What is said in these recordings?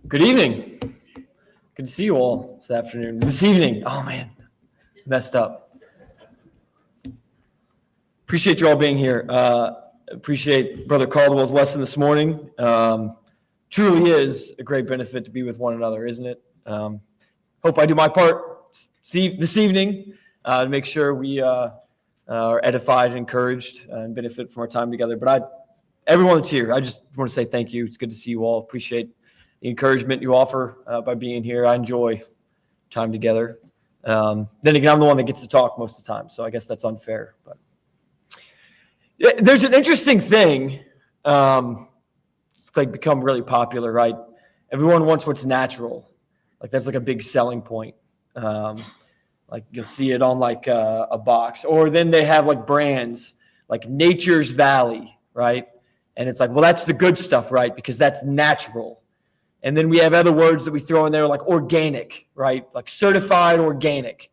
Good evening. Good to see you all this afternoon. This evening. Oh, man. Messed up. Appreciate you all being here. Appreciate Brother Caldwell's lesson this morning. Truly is a great benefit to be with one another, isn't it? Hope I do my part this evening to make sure we are edified, encouraged, and benefit from our time together. But everyone that's here, I just want to say thank you. It's good to see you all. Appreciate the encouragement you offer by being here. I enjoy time together. Then again, I'm the one that gets to talk most of the time, so I guess that's unfair. But there's an interesting thing. It's like become really popular, right? Everyone wants what's natural. Like that's like a big selling point. Like you'll see it on like a box, or then they have like brands like Nature's Valley, right? And it's like, well, that's the good stuff, right? Because that's natural. And then we have other words that we throw in there like organic, right? Like certified organic.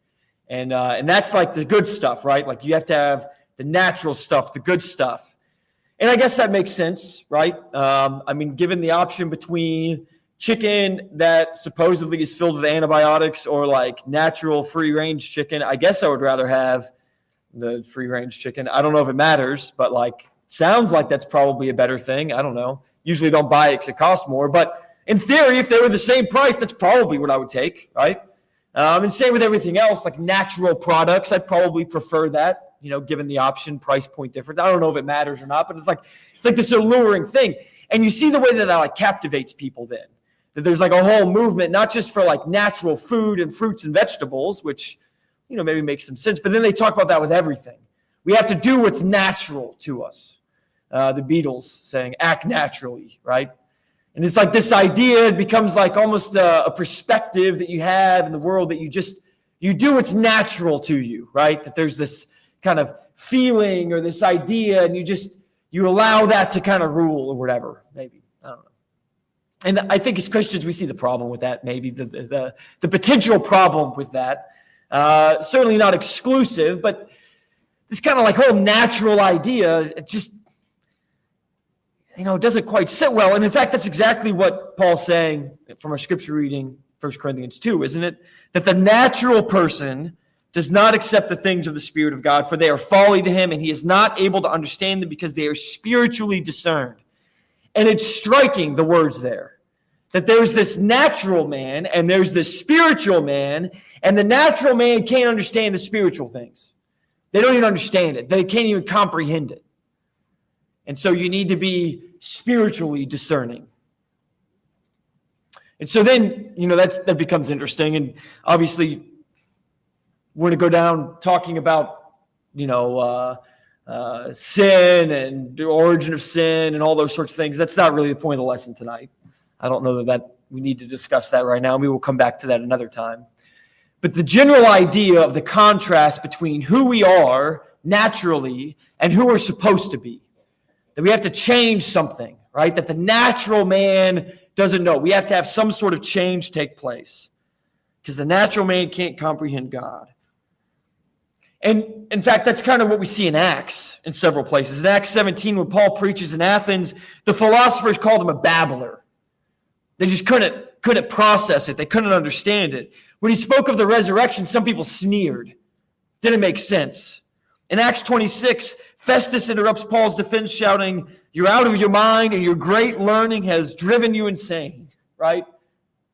And that's like the good stuff, right? Like you have to have the natural stuff, the good stuff. And I guess that makes sense, right? I mean, given the option between chicken that supposedly is filled with antibiotics or like natural free-range chicken, I guess I would rather have the free-range chicken. I don't know if it matters, but like sounds like that's probably a better thing. I don't know. Usually don't buy it because it costs more, but in theory, if they were the same price, that's probably what I would take, right? And same with everything else, like natural products. I'd probably prefer that, given the option, price point difference. I don't know if it matters or not, but it's like this alluring thing. And you see the way that like captivates people then. That there's like a whole movement, not just for like natural food and fruits and vegetables, which, maybe makes some sense. But then they talk about that with everything. We have to do what's natural to us. The Beatles saying, act naturally, right? And it's like this idea, it becomes like almost a perspective that you have in the world that you do what's natural to you, right? That there's this kind of feeling or this idea and you allow that to kind of rule or whatever, maybe. I don't know. And I think as Christians, we see the problem with that, maybe the potential problem with that. Certainly not exclusive, but this kind of like whole natural idea, it just, it doesn't quite sit well. And in fact, that's exactly what Paul's saying from our scripture reading, 1 Corinthians 2, isn't it? That the natural person does not accept the things of the Spirit of God, for they are folly to him, and he is not able to understand them because they are spiritually discerned. And it's striking, the words there, that there's this natural man and there's this spiritual man, and the natural man can't understand the spiritual things. They don't even understand it. They can't even comprehend it. And so you need to be spiritually discerning. And so then, that becomes interesting. And obviously, we're going to go down talking about, sin and the origin of sin and all those sorts of things. That's not really the point of the lesson tonight. I don't know that we need to discuss that right now. We will come back to that another time. But the general idea of the contrast between who we are naturally and who we're supposed to be. That we have to change something, right? That the natural man doesn't know. We have to have some sort of change take place because the natural man can't comprehend God. And in fact, that's kind of what we see in Acts in several places. In Acts 17, when Paul preaches in Athens, the philosophers called him a babbler. They just couldn't process it. They couldn't understand it. When he spoke of the resurrection, some people sneered. Didn't make sense. In Acts 26, Festus interrupts Paul's defense, shouting, "You're out of your mind, and your great learning has driven you insane," right?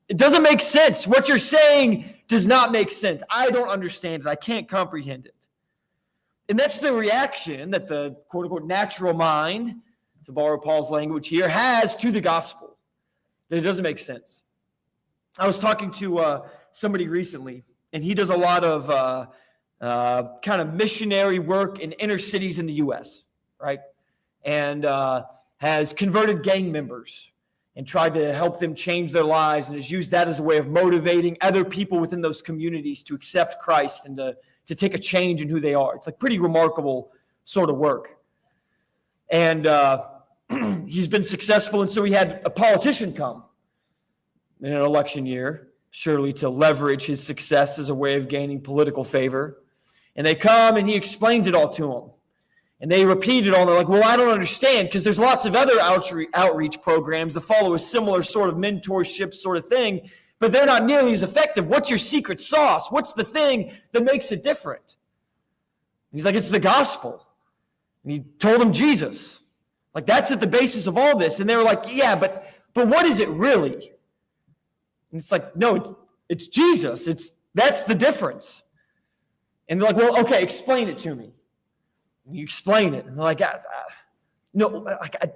It doesn't make sense. What you're saying does not make sense. I don't understand it. I can't comprehend it. And that's the reaction that the quote-unquote natural mind, to borrow Paul's language here, has to the gospel. That it doesn't make sense. I was talking to somebody recently, and he does a lot of kind of missionary work in inner cities in the U.S., right? And has converted gang members and tried to help them change their lives and has used that as a way of motivating other people within those communities to accept Christ and to take a change in who they are. It's like pretty remarkable sort of work. And he's been successful, and so he had a politician come in an election year, surely to leverage his success as a way of gaining political favor. And they come and he explains it all to them. And they repeat it all. And they're like, well, I don't understand, because there's lots of other outreach programs that follow a similar sort of mentorship sort of thing, but they're not nearly as effective. What's your secret sauce? What's the thing that makes it different? He's like, it's the gospel. And he told them Jesus. Like, that's at the basis of all this. And they were like, yeah, but what is it really? And it's like, no, it's Jesus. That's the difference. And they're like, well, okay, explain it to me. And you explain it. And they're like, no,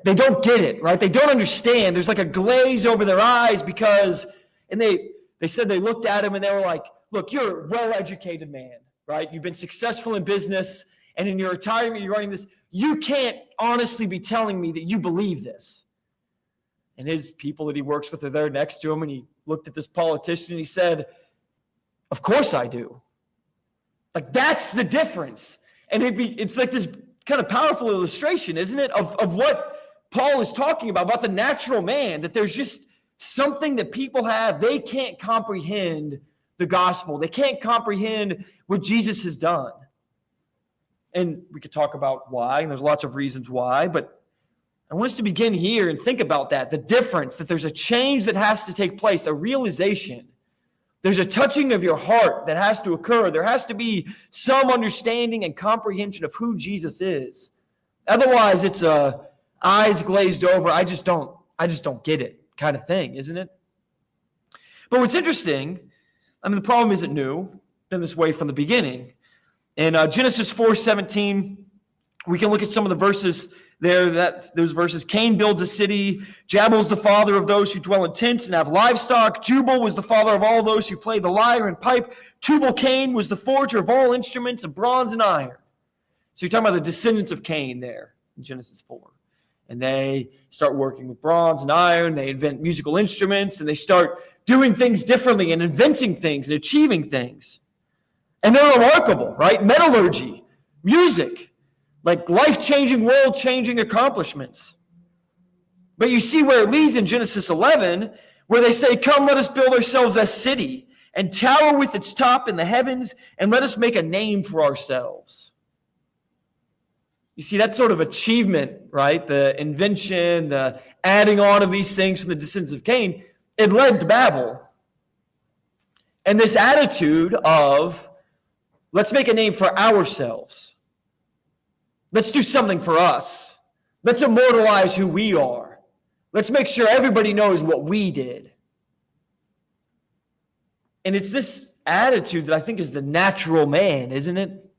they don't get it, right? They don't understand. There's like a glaze over their eyes because, and they said they looked at him and they were like, look, you're a well-educated man, right? You've been successful in business, and in your retirement, you're running this. You can't honestly be telling me that you believe this. And his people that he works with are there next to him, and he looked at this politician and he said, of course I do. Like, that's the difference. And it's like this kind of powerful illustration, isn't it, of what Paul is talking about the natural man, that there's just something that people have. They can't comprehend the gospel. They can't comprehend what Jesus has done. And we could talk about why, and there's lots of reasons why, but I want us to begin here and think about that, the difference, that there's a change that has to take place, a realization. There's a touching of your heart that has to occur. There has to be some understanding and comprehension of who Jesus is. Otherwise, it's a eyes glazed over, I just don't get it kind of thing, isn't it? But what's interesting, I mean, the problem isn't new. It's been this way from the beginning. In Genesis 4:17, we can look at some of the verses there, those verses. Cain builds a city. Jabal's the father of those who dwell in tents and have livestock. Jubal was the father of all those who play the lyre and pipe. Tubal-Cain was the forger of all instruments of bronze and iron. So you're talking about the descendants of Cain there in Genesis 4. And they start working with bronze and iron. They invent musical instruments, and they start doing things differently and inventing things and achieving things. And they're remarkable, right? Metallurgy, music, like life-changing, world-changing accomplishments. But you see where it leads in Genesis 11, where they say, come, let us build ourselves a city and tower with its top in the heavens, and let us make a name for ourselves. You see, that sort of achievement, right? The invention, the adding on of these things from the descendants of Cain, it led to Babel. And this attitude of, let's make a name for ourselves. Let's do something for us. Let's immortalize who we are. Let's make sure everybody knows what we did. And it's this attitude that I think is the natural man, isn't it?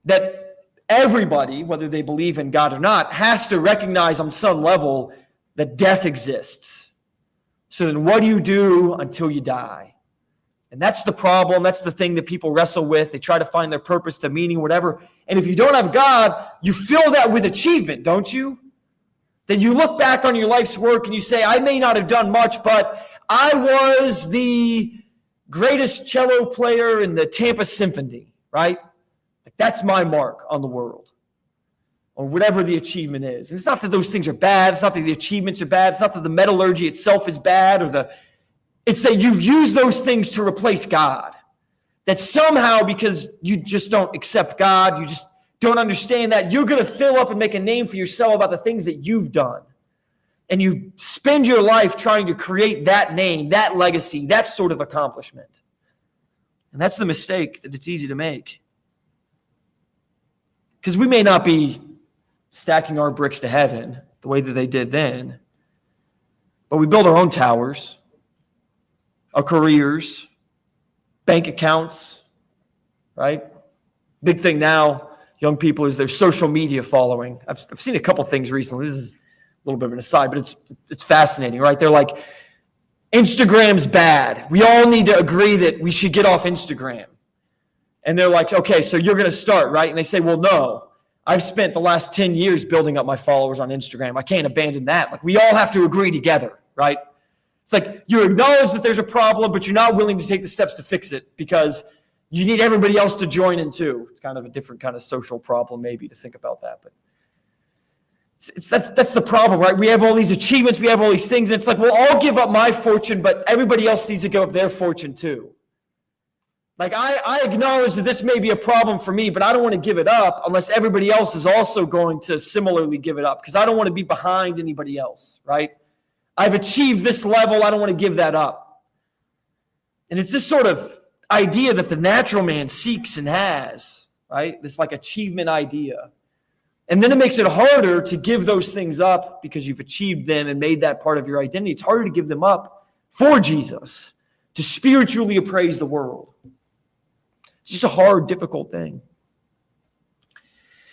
That everybody, whether they believe in God or not, has to recognize on some level that death exists. So then what do you do until you die? And that's the problem. That's the thing that people wrestle with. They try to find their purpose, their meaning, whatever. And if you don't have God, you fill that with achievement, don't you? Then you look back on your life's work and you say, I may not have done much, but I was the greatest cello player in the Tampa Symphony, right? That's my mark on the world, or whatever the achievement is. And it's not that those things are bad. It's not that the achievements are bad. It's not that the metallurgy itself is bad, it's that you've used those things to replace God. That somehow, because you just don't accept God, you just don't understand that, you're going to fill up and make a name for yourself about the things that you've done. And you spend your life trying to create that name, that legacy, that sort of accomplishment. And that's the mistake that it's easy to make. Because we may not be stacking our bricks to heaven the way that they did then, but we build our own towers, our careers, bank accounts, right? Big thing now, young people, is their social media following. I've seen a couple things recently. This is a little bit of an aside, but it's fascinating, right? They're like, Instagram's bad. We all need to agree that we should get off Instagram. And they're like, okay, so you're going to start, right? And they say, well, no, I've spent the last 10 years building up my followers on Instagram. I can't abandon that. Like, we all have to agree together, right? It's like you acknowledge that there's a problem, but you're not willing to take the steps to fix it because you need everybody else to join in too. It's kind of a different kind of social problem maybe to think about that. But that's the problem, right? We have all these achievements. We have all these things. And it's like, well, I'll give up my fortune, but everybody else needs to give up their fortune too. Like, I acknowledge that this may be a problem for me, but I don't want to give it up unless everybody else is also going to similarly give it up, because I don't want to be behind anybody else, right? I've achieved this level. I don't want to give that up. And it's this sort of idea that the natural man seeks and has, right? This like achievement idea. And then it makes it harder to give those things up because you've achieved them and made that part of your identity. It's harder to give them up for Jesus, to spiritually appraise the world. It's just a hard, difficult thing.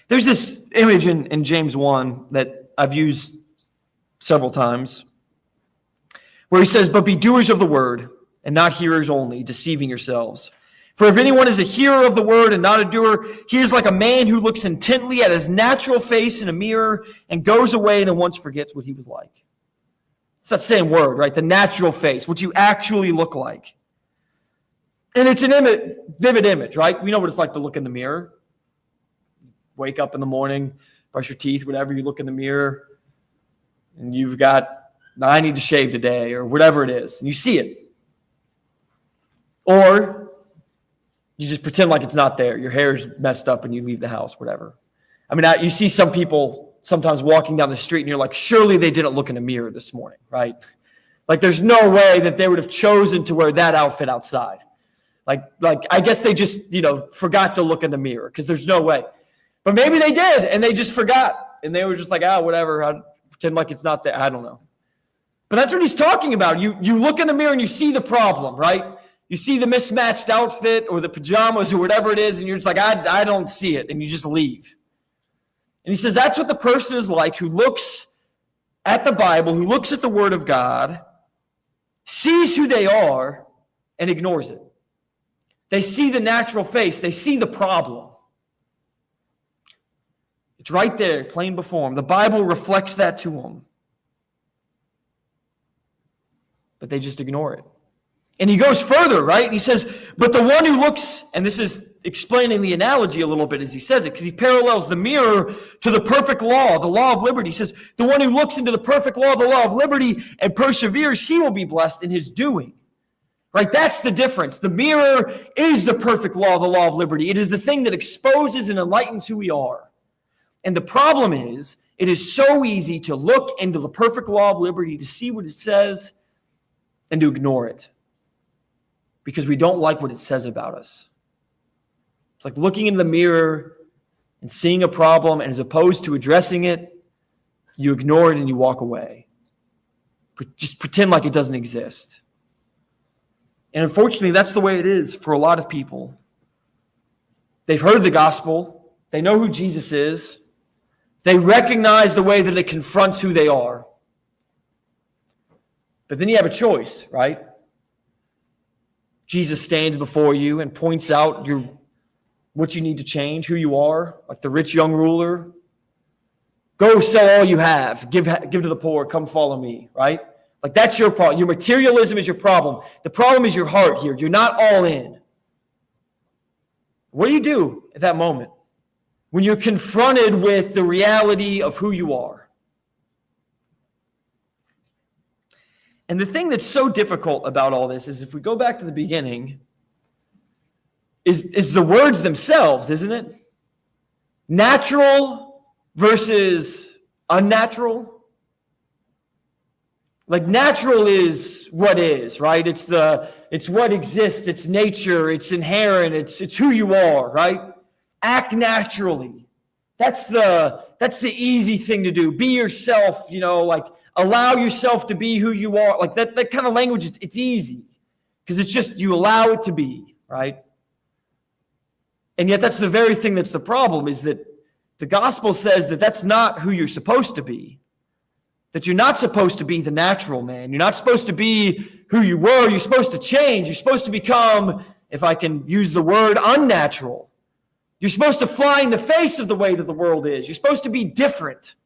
There's this image in James 1 that I've used several times where he says, "But be doers of the word and not hearers only, deceiving yourselves. For if anyone is a hearer of the word and not a doer, he is like a man who looks intently at his natural face in a mirror and goes away and at once forgets what he was like." It's that same word, right? The natural face, what you actually look like. And it's an vivid image, right? We know what it's like to look in the mirror. Wake up in the morning, brush your teeth, whatever, you look in the mirror, and you've got, I need to shave today, or whatever it is, and you see it. Or you just pretend like it's not there. Your hair's messed up and you leave the house, whatever. I mean, you see some people sometimes walking down the street and you're like, surely they didn't look in a mirror this morning, right? Like there's no way that they would have chosen to wear that outfit outside. Like I guess they just, forgot to look in the mirror, because there's no way. But maybe they did and they just forgot. And they were just like, whatever, I'll pretend like it's not there. I don't know. But that's what he's talking about. You look in the mirror and you see the problem, right? You see the mismatched outfit or the pajamas or whatever it is, and you're just like, I don't see it, and you just leave. And he says that's what the person is like who looks at the Bible, who looks at the Word of God, sees who they are, and ignores it. They see the natural face. They see the problem. It's right there, plain before them. The Bible reflects that to them. But they just ignore it. And he goes further, right? He says, but the one who looks, and this is explaining the analogy a little bit as he says it, because he parallels the mirror to the perfect law, the law of liberty. He says, the one who looks into the perfect law, the law of liberty, and perseveres, he will be blessed in his doing. Right? That's the difference. The mirror is the perfect law, the law of liberty. It is the thing that exposes and enlightens who we are. And the problem is, it is so easy to look into the perfect law of liberty, to see what it says, and to ignore it, because we don't like what it says about us. It's like looking in the mirror and seeing a problem, and as opposed to addressing it, you ignore it and you walk away. Just pretend like it doesn't exist. And unfortunately, that's the way it is for a lot of people. They've heard the gospel. They know who Jesus is. They recognize the way that it confronts who they are. But then you have a choice, right? Jesus stands before you and points out what you need to change, who you are, like the rich young ruler. Go sell all you have, give to the poor, come follow me, right? Like that's your problem. Your materialism is your problem. The problem is your heart here. You're not all in. What do you do at that moment when you're confronted with the reality of who you are? And the thing that's so difficult about all this is, if we go back to the beginning, is the words themselves, isn't it? Natural versus unnatural. Like natural is what is, right? It's what exists, it's nature, it's inherent, it's who you are, right? Act naturally. That's the easy thing to do. Be yourself, like allow yourself to be who you are. Like that kind of language, it's easy because it's just you allow it to be, right? And yet that's the very thing that's the problem, is that the gospel says that that's not who you're supposed to be. That you're not supposed to be the natural man. You're not supposed to be who you were. You're supposed to change. You're supposed to become, if I can use the word, unnatural. You're supposed to fly in the face of the way that the world is. You're supposed to be different.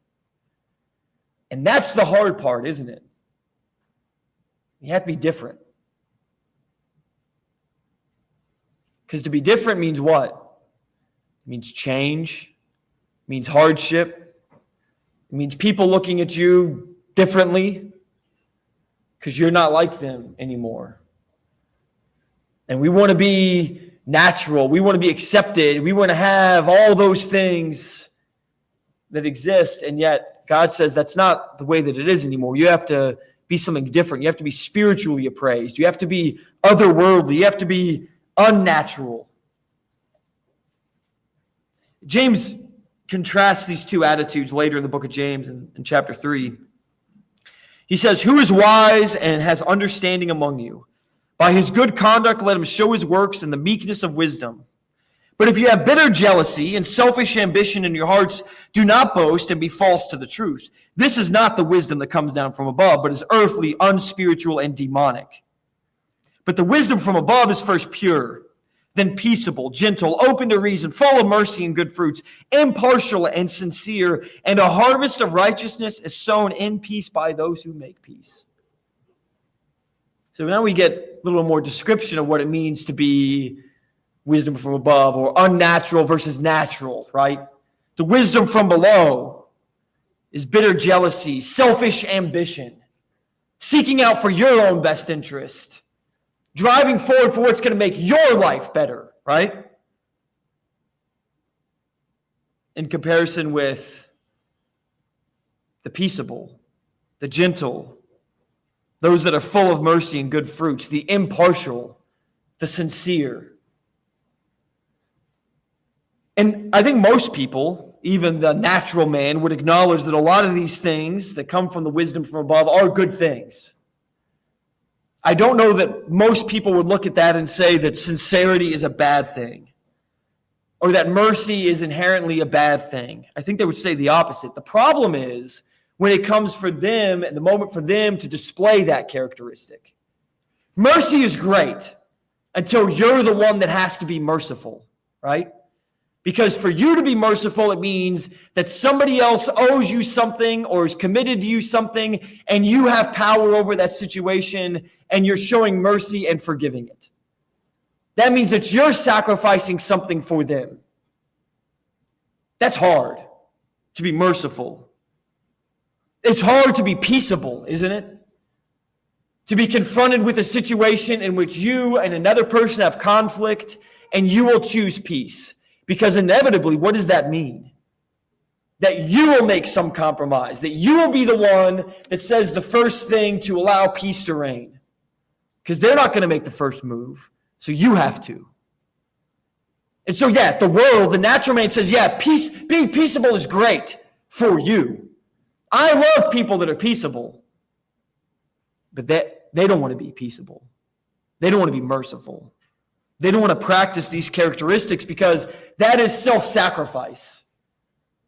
And that's the hard part, isn't it? You have to be different. Because to be different means what? It means change. It means hardship. It means people looking at you differently because you're not like them anymore. And we want to be natural. We want to be accepted. We want to have all those things that exist. And yet God says that's not the way that it is anymore. You have to be something different. You have to be spiritually appraised. You have to be otherworldly. You have to be unnatural. James contrasts these two attitudes later in the book of James in chapter 3. He says, "Who is wise and has understanding among you? By his good conduct let him show his works in the meekness of wisdom. But if you have bitter jealousy and selfish ambition in your hearts, do not boast and be false to the truth. This is not the wisdom that comes down from above, but is earthly, unspiritual, and demonic. But the wisdom from above is first pure, then peaceable, gentle, open to reason, full of mercy and good fruits, impartial and sincere, and a harvest of righteousness is sown in peace by those who make peace." So now we get a little more description of what it means to be wisdom from above, or unnatural versus natural, right? The wisdom from below is bitter jealousy, selfish ambition, seeking out for your own best interest, driving forward for what's going to make your life better, right? In comparison with the peaceable, the gentle, those that are full of mercy and good fruits, the impartial, the sincere. And I think most people, even the natural man, would acknowledge that a lot of these things that come from the wisdom from above are good things. I don't know that most people would look at that and say that sincerity is a bad thing, or that mercy is inherently a bad thing. I think they would say the opposite. The problem is when it comes for them and the moment for them to display that characteristic. Mercy is great until you're the one that has to be merciful, right? Because for you to be merciful, it means that somebody else owes you something or is committed to you something, and you have power over that situation, and you're showing mercy and forgiving it. That means that you're sacrificing something for them. That's hard, to be merciful. It's hard to be peaceable, isn't it? To be confronted with a situation in which you and another person have conflict, and you will choose peace. Because inevitably, what does that mean? That you will make some compromise, that you will be the one that says the first thing to allow peace to reign. Because they're not going to make the first move, so you have to. And so, the world, the natural man says, being peaceable is great for you. I love people that are peaceable, but they don't want to be peaceable. They don't want to be merciful. They don't want to practice these characteristics because that is self-sacrifice,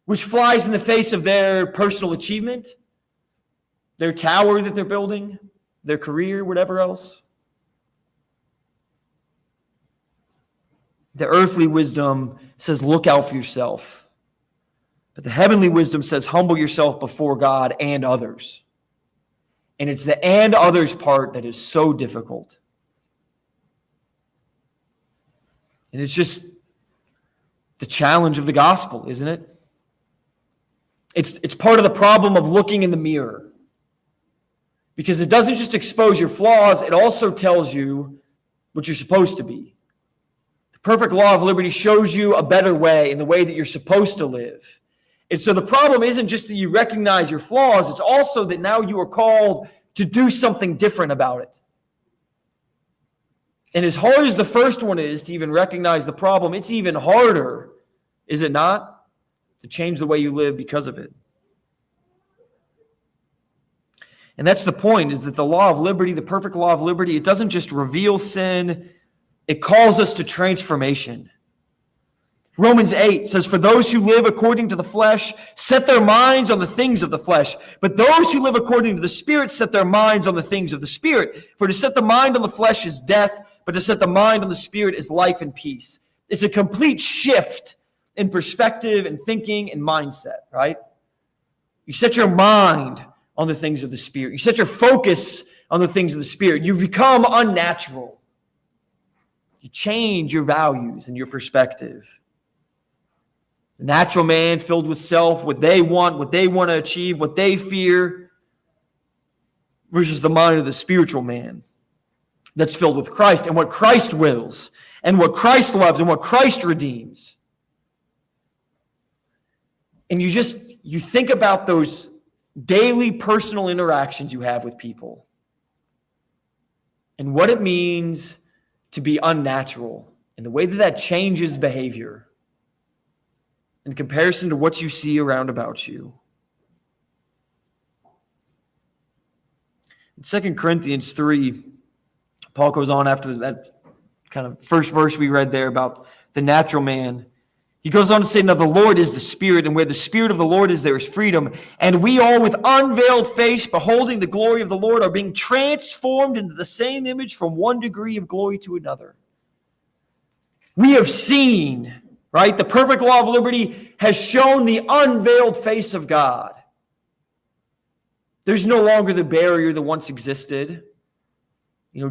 which flies in the face of their personal achievement, their tower that they're building, their career, whatever else. The earthly wisdom says, look out for yourself. But the heavenly wisdom says, humble yourself before God and others. And it's the and others part that is so difficult. And it's just the challenge of the gospel, isn't it? It's part of the problem of looking in the mirror. Because it doesn't just expose your flaws, it also tells you what you're supposed to be. The perfect law of liberty shows you a better way in the way that you're supposed to live. And so the problem isn't just that you recognize your flaws, it's also that now you are called to do something different about it. And as hard as the first one is to even recognize the problem, it's even harder, is it not, to change the way you live because of it. And that's the point, is that the law of liberty, the perfect law of liberty, it doesn't just reveal sin, it calls us to transformation. Romans 8 says, for those who live according to the flesh set their minds on the things of the flesh, but those who live according to the Spirit set their minds on the things of the Spirit. For to set the mind on the flesh is death, but to set the mind on the Spirit is life and peace. It's a complete shift in perspective and thinking and mindset, right? You set your mind on the things of the Spirit. You set your focus on the things of the Spirit. You become unnatural. You change your values and your perspective. The natural man filled with self, what they want to achieve, what they fear, versus the mind of the spiritual man that's filled with Christ and what Christ wills and what Christ loves and what Christ redeems. And you think about those daily personal interactions you have with people and what it means to be unnatural and the way that that changes behavior in comparison to what you see around about you. In 2 Corinthians 3, Paul goes on after that kind of first verse we read there about the natural man. He goes on to say, now the Lord is the Spirit, and where the Spirit of the Lord is, there is freedom. And we all with unveiled face, beholding the glory of the Lord, are being transformed into the same image from one degree of glory to another. We have seen, right? The perfect law of liberty has shown the unveiled face of God. There's no longer the barrier that once existed.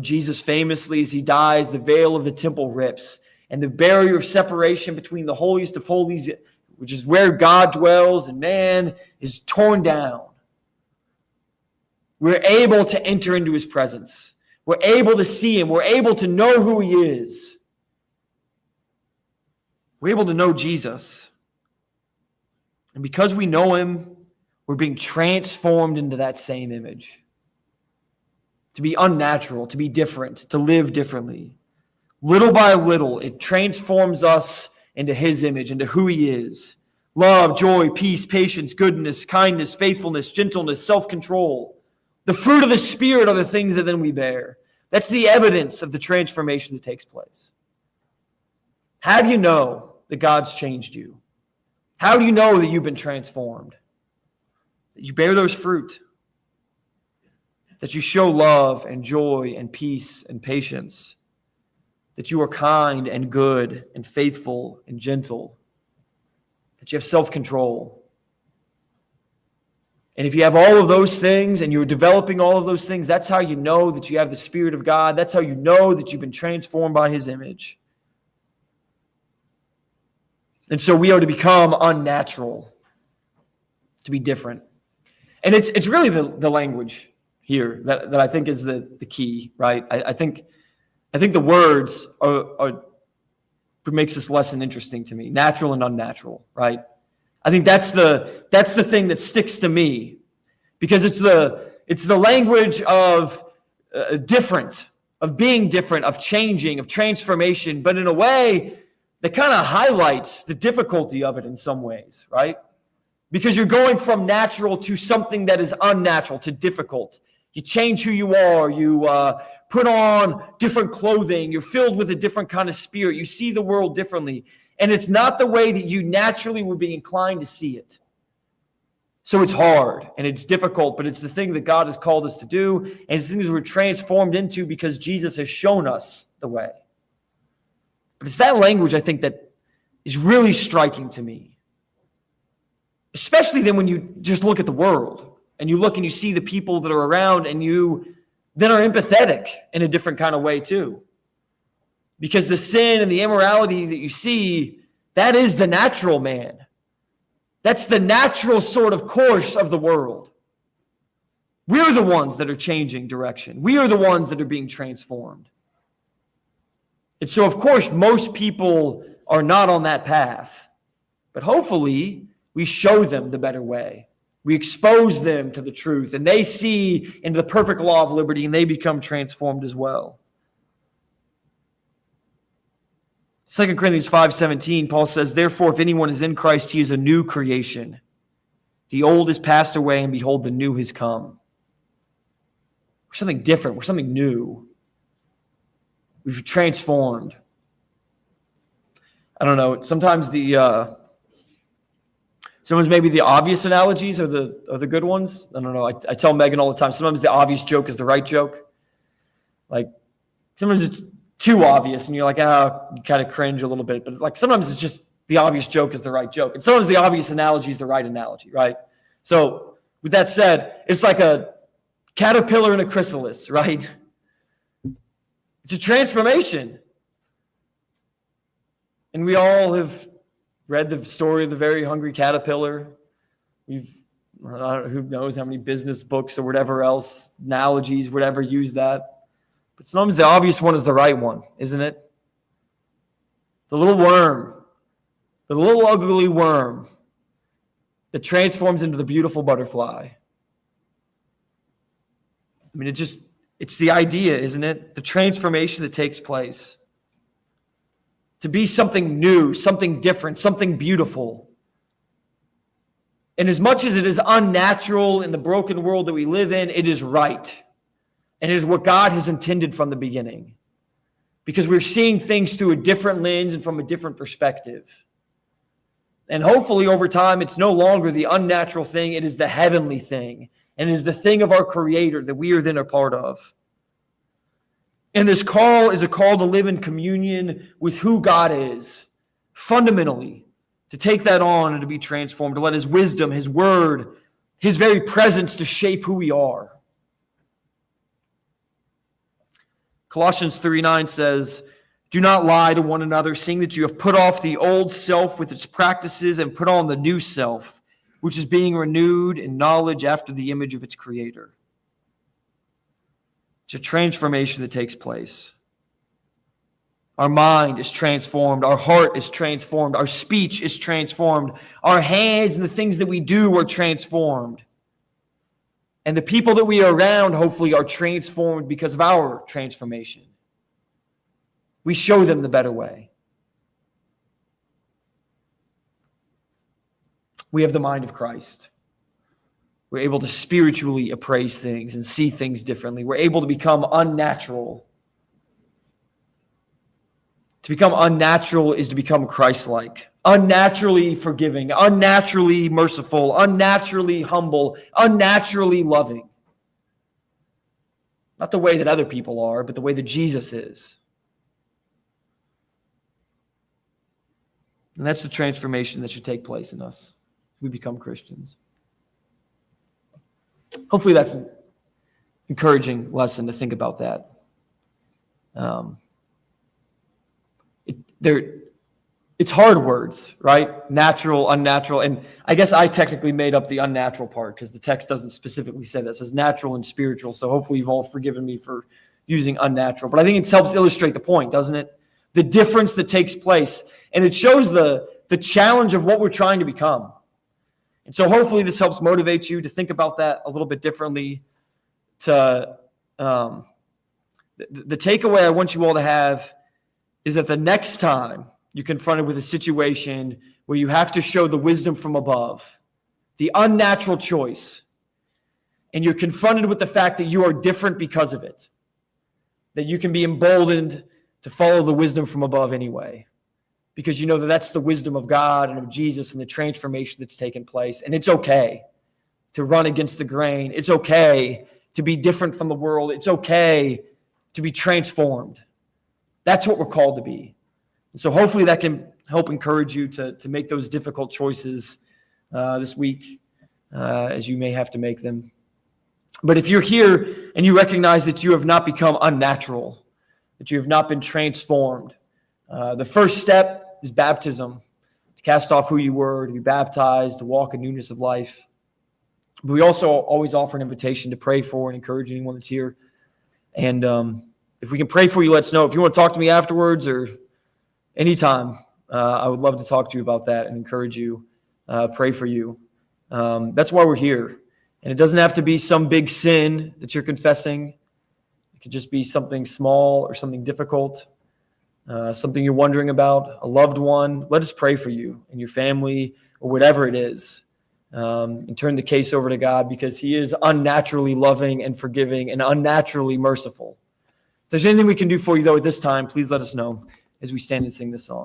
Jesus famously, as he dies, the veil of the temple rips. And the barrier of separation between the holiest of holies, which is where God dwells, and man, is torn down. We're able to enter into his presence. We're able to see him. We're able to know who he is. We're able to know Jesus. And because we know him, we're being transformed into that same image. To be unnatural, to be different, to live differently. Little by little, it transforms us into his image, into who he is. Love, joy, peace, patience, goodness, kindness, faithfulness, gentleness, self-control. The fruit of the Spirit are the things that then we bear. That's the evidence of the transformation that takes place. How do you know that God's changed you? How do you know that you've been transformed? That you bear those fruit. That you show love and joy and peace and patience. That you are kind and good and faithful and gentle. That you have self-control. And if you have all of those things and you're developing all of those things, that's how you know that you have the Spirit of God. That's how you know that you've been transformed by his image. And so we are to become unnatural, to be different. And it's really the language here that I think is the key, right? I think the words are what makes this lesson interesting to me. Natural and unnatural, right? I think that's the thing that sticks to me, because it's the language of different, of being different, of changing, of transformation, but in a way that kind of highlights the difficulty of it in some ways, right? Because you're going from natural to something that is unnatural, to difficult. You change who you are. You put on different clothing. You're filled with a different kind of spirit. You see the world differently. And it's not the way that you naturally would be inclined to see it. So it's hard and it's difficult, but it's the thing that God has called us to do. And it's things we're transformed into because Jesus has shown us the way. But it's that language, I think, that is really striking to me. Especially then when you just look at the world and you look and you see the people that are around, and you then are empathetic in a different kind of way too. Because the sin and the immorality that you see, that is the natural man. That's the natural sort of course of the world. We're the ones that are changing direction. We are the ones that are being transformed. And so, of course, most people are not on that path. But hopefully, we show them the better way. We expose them to the truth, and they see into the perfect law of liberty, and they become transformed as well. 2 Corinthians 5:17, Paul says, therefore, if anyone is in Christ, he is a new creation. The old has passed away, and behold, the new has come. We're something different. We're something new. We've transformed. I don't know. Sometimes maybe the obvious analogies are the good ones. I don't know. I tell Megan all the time, sometimes the obvious joke is the right joke. Like, sometimes it's too obvious, and you're like, you kind of cringe a little bit. But like, sometimes it's just the obvious joke is the right joke. And sometimes the obvious analogy is the right analogy, right? So with that said, it's like a caterpillar and a chrysalis, right? It's a transformation. And we all have read the story of the very hungry caterpillar. Who knows how many business books or whatever else, analogies, whatever, use that. But sometimes the obvious one is the right one, isn't it? the little worm, the little ugly worm that transforms into the beautiful butterfly. I mean, it's the idea, isn't it? The transformation that takes place. To be something new, something different, something beautiful. And as much as it is unnatural in the broken world that we live in, it is right. And it is what God has intended from the beginning. Because we're seeing things through a different lens and from a different perspective. And hopefully over time, it's no longer the unnatural thing. It is the heavenly thing. And it is the thing of our Creator that we are then a part of. And this call is a call to live in communion with who God is, fundamentally, to take that on and to be transformed, to let His wisdom, His word, His very presence to shape who we are. Colossians 3:9 says, "Do not lie to one another, seeing that you have put off the old self with its practices and put on the new self, which is being renewed in knowledge after the image of its creator." It's a transformation that takes place. Our mind is transformed. Our heart is transformed. Our speech is transformed. Our hands and the things that we do are transformed. And the people that we are around, hopefully, are transformed because of our transformation. We show them the better way. We have the mind of Christ. We're able to spiritually appraise things and see things differently. We're able to become unnatural. To become unnatural is to become Christ-like. Unnaturally forgiving, unnaturally merciful, unnaturally humble, unnaturally loving. Not the way that other people are, but the way that Jesus is. And that's the transformation that should take place in us. We become Christians. Hopefully that's an encouraging lesson to think about that. It's hard words, right? Natural, unnatural. And I guess I technically made up the unnatural part because the text doesn't specifically say that. It says natural and spiritual. So hopefully you've all forgiven me for using unnatural. But I think it helps illustrate the point, doesn't it? The difference that takes place. And it shows the challenge of what we're trying to become. And so hopefully this helps motivate you to think about that a little bit differently. The takeaway I want you all to have is that the next time you're confronted with a situation where you have to show the wisdom from above, the unnatural choice, and you're confronted with the fact that you are different because of it, that you can be emboldened to follow the wisdom from above anyway, because you know that that's the wisdom of God and of Jesus and the transformation that's taken place. And it's okay to run against the grain. It's okay to be different from the world. It's okay to be transformed. That's what we're called to be. And so hopefully that can help encourage you to make those difficult choices this week as you may have to make them. But if you're here and you recognize that you have not become unnatural, that you have not been transformed, the first step is baptism, to cast off who you were, to be baptized, to walk in newness of life. But we also always offer an invitation to pray for and encourage anyone that's here. And if we can pray for you, let us know. If you want to talk to me afterwards or anytime, I would love to talk to you about that and encourage you, pray for you. That's why we're here. And it doesn't have to be some big sin that you're confessing. It could just be something small or something difficult, something you're wondering about, a loved one. Let us pray for you and your family or whatever it is. And turn the case over to God because He is unnaturally loving and forgiving and unnaturally merciful. If there's anything we can do for you, though, at this time, please let us know as we stand and sing this song.